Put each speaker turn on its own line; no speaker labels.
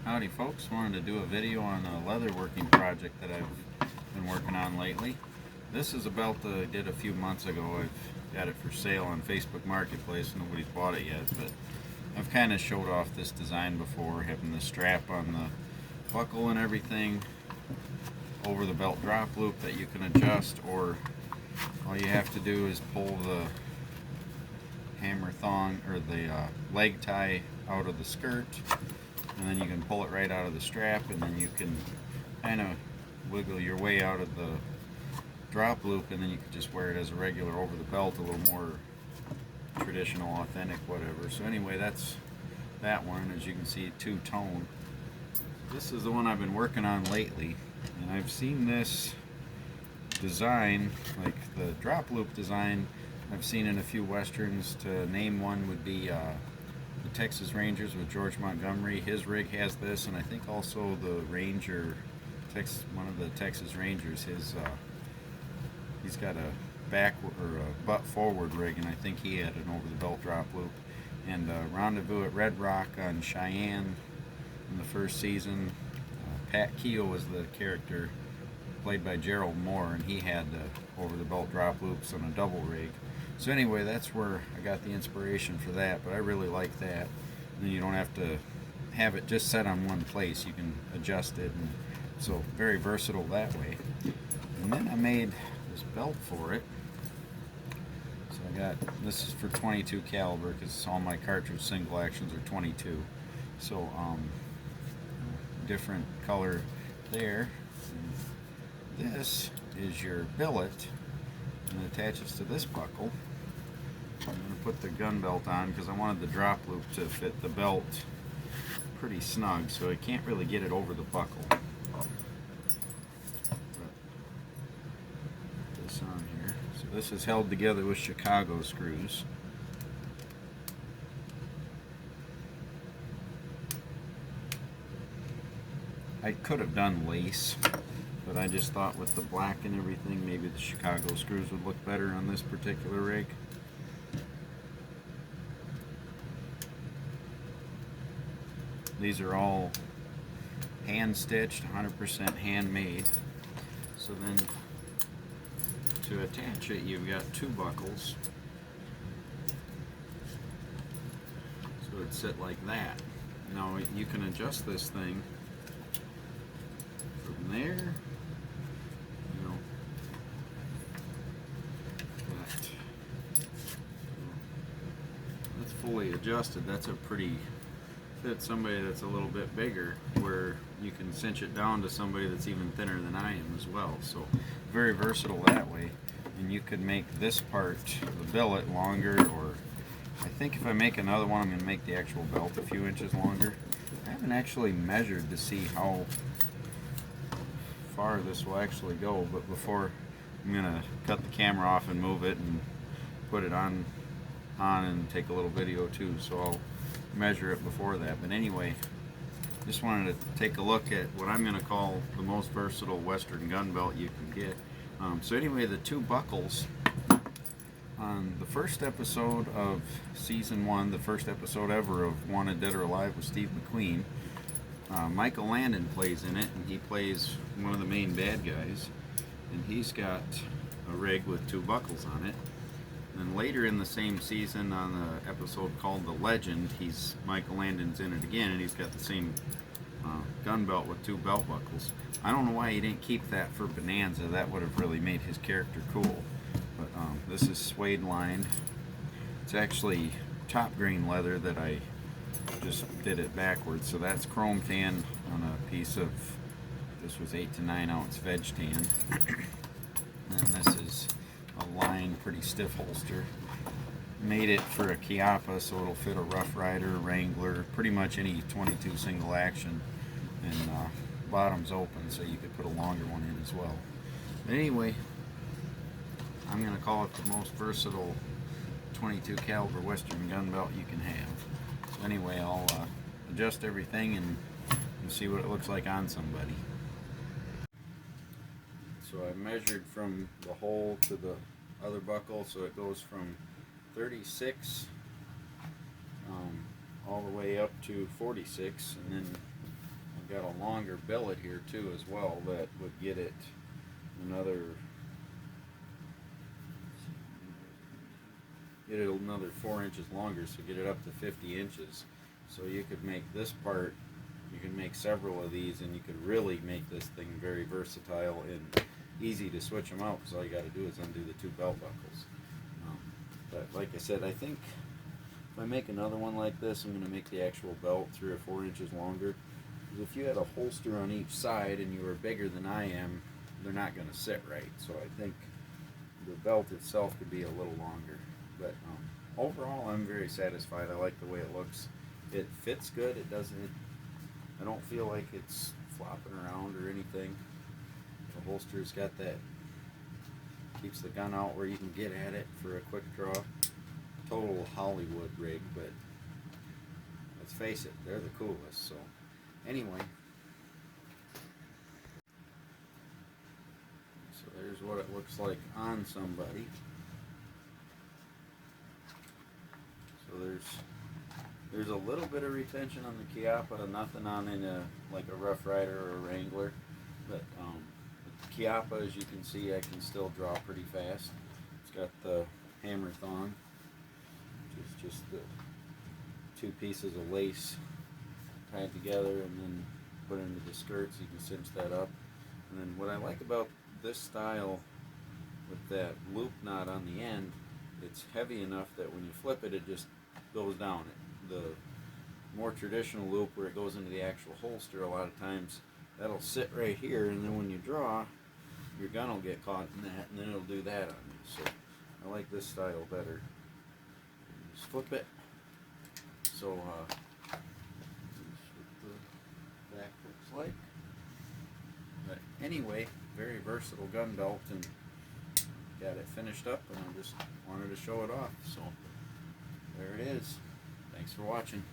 Howdy folks, wanted to do a video on a leather working project that I've been working on lately. This is a belt that I did a few months ago. I've got it for sale on Facebook Marketplace. Nobody's bought it yet, but I've kind of showed off this design before, having the strap on the buckle and everything over the belt drop loop that you can adjust, or all you have to do is pull the hammer thong or the leg tie out of the skirt, and then you can pull it right out of the strap, and then you can kind of wiggle your way out of the drop loop, and then you can just wear it as a regular over the belt, a little more traditional, authentic, whatever. So anyway, that's that one. As you can see, two-tone. This is the one I've been working on lately, and I've seen this design, like the drop loop design, I've seen in a few westerns. To name one would be the Texas Rangers with George Montgomery. His rig has this, and I think also the Ranger, one of the Texas Rangers, he's got a back or a butt forward rig, and I think he had an over the belt drop loop. And Rendezvous at Red Rock on Cheyenne in the first season, Pat Keogh was the character played by Gerald Moore, and he had over the belt drop loops on a double rig. So anyway, that's where I got the inspiration for that, but I really like that. And then you don't have to have it just set on one place. You can adjust it, and so very versatile that way. And then I made this belt for it. So this is for 22 caliber, because all my cartridge single actions are 22. So different color there. And this is your billet, and it attaches to this buckle. I'm going to put the gun belt on because I wanted the drop loop to fit the belt pretty snug, so I can't really get it over the buckle. Put this on here. So this is held together with Chicago screws. I could have done lace, but I just thought with the black and everything, maybe the Chicago screws would look better on this particular rig. These are all hand stitched, 100% handmade. So then to attach it, you've got two buckles. So it'd sit like that. Now you can adjust this thing from there. That's fully adjusted. That's a pretty fit somebody that's a little bit bigger, where you can cinch it down to somebody that's even thinner than I am as well. So very versatile that way. And you could make this part, the billet, longer, or I think if I make another one, I'm going to make the actual belt a few inches longer. I haven't actually measured to see how far this will actually go, but before, I'm going to cut the camera off and move it and put it on and take a little video too, so I'll measure it before that. But anyway, just wanted to take a look at what I'm going to call the most versatile Western gun belt you can get. So anyway, the two buckles, on the first episode of season 1, the first episode ever of Wanted Dead or Alive with Steve McQueen, Michael Landon plays in it, and he plays one of the main bad guys, and he's got a rig with two buckles on it. And later in the same season, on the episode called The Legend, Michael Landon's in it again, and he's got the same gun belt with two belt buckles. I don't know why he didn't keep that for Bonanza. That would have really made his character cool. But this is suede lined. It's actually top grain leather that I just did it backwards. So that's chrome tan on a piece of, this was 8 to 9 ounce veg tan. And this is a lined, pretty stiff holster. Made it for a Chiappa, so it'll fit a Rough Rider, Wrangler, pretty much any 22 single action. And bottom's open, so you could put a longer one in as well. But anyway, I'm going to call it the most versatile 22 caliber Western gun belt you can have. So anyway, I'll adjust everything and see what it looks like on somebody. So I measured from the hole to the other buckle, so it goes from 36 all the way up to 46, and then I've got a longer billet here too as well that would get it another 4 inches longer, so get it up to 50 inches. So you could make this part, you can make several of these, and you could really make this thing very versatile and easy to switch them out, because all you got to do is undo the two belt buckles. But like I said, I think if I make another one like this, I'm going to make the actual belt 3 or 4 inches longer. Because if you had a holster on each side and you were bigger than I am, they're not going to sit right. So I think the belt itself could be a little longer. But overall, I'm very satisfied. I like the way it looks. It fits good. It doesn't. I don't feel like it's flopping around or anything. The holster's got that. Keeps the gun out where you can get at it for a quick draw. Total Hollywood rig, but let's face it, they're the coolest. So anyway, so there's what it looks like on somebody. So there's a little bit of retention on the Chiappa, nothing on in a like a Rough Rider or a Wrangler, but the Chiappa, as you can see, I can still draw pretty fast. It's got the hammer thong, which is just the two pieces of lace tied together and then put into the skirt so you can cinch that up. And then what I like about this style with that loop knot on the end, it's heavy enough that when you flip it, it just goes down. The more traditional loop where it goes into the actual holster, a lot of times that'll sit right here, and then when you draw, your gun will get caught in that, and then it'll do that on you. So I like this style better. Just flip it. So that's what the back looks like. But anyway, very versatile gun belt, and got it finished up, and I just wanted to show it off. So there it is. Thanks for watching.